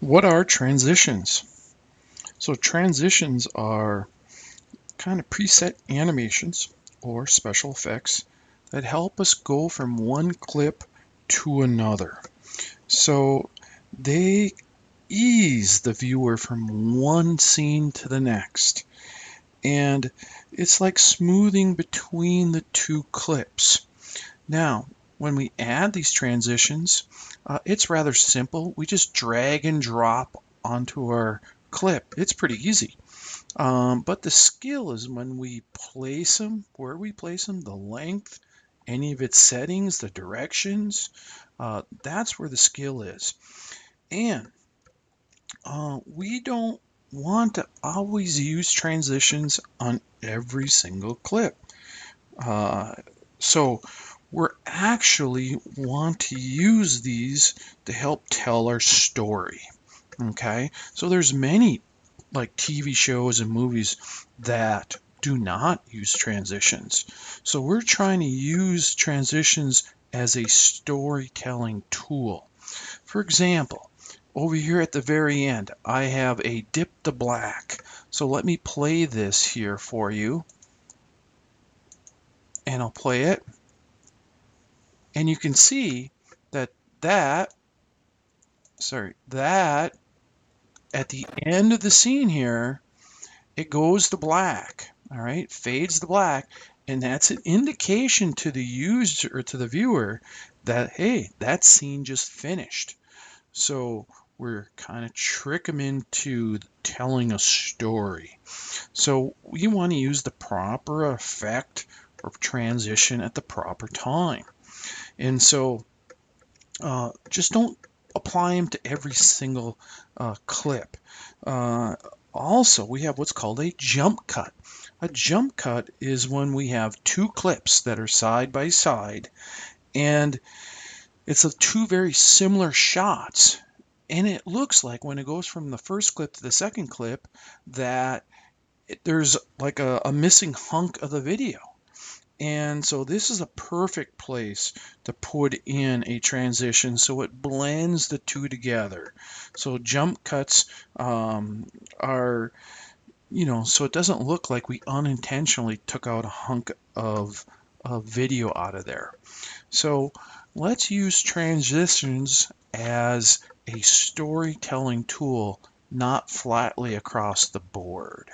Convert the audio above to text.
What are transitions? So transitions are kind of preset animations or special effects that help us go from one clip to another. So they ease the viewer from one scene to the next. And it's like smoothing between the two clips. Now, when we add these transitions, it's rather simple. We just drag and drop onto our clip. It's pretty easy. But the skill is when we place them, where we place them, the length, any of its settings, the directions. That's where the skill is. And we don't want to always use transitions on every single clip. Uh, so we're actually want to use these to help tell our story. Okay, so there's many like TV shows and movies that do not use transitions. So we're trying to use transitions as a storytelling tool. For example, over here at the very end, I have a dip to black. So let me play this here for you, and I'll play it. And you can see that that, that at the end of the scene here, it goes to black, all right, fades to black, and that's an indication to the user or to the viewer that, hey, that scene just finished. So we're kind of trick them into telling a story. So we want to use the proper effect or transition at the proper time. And so just don't apply them to every single clip. Uh, Also, we have what's called a jump cut. A jump cut is when we have two clips that are side by side, and it's two very similar shots. And it looks like when it goes from the first clip to the second clip that there's like a missing hunk of the video. And so this is a perfect place to put in a transition so it blends the two together. So jump cuts are, so it doesn't look like we unintentionally took out a hunk of video out of there. So let's use transitions as a storytelling tool, not flatly across the board.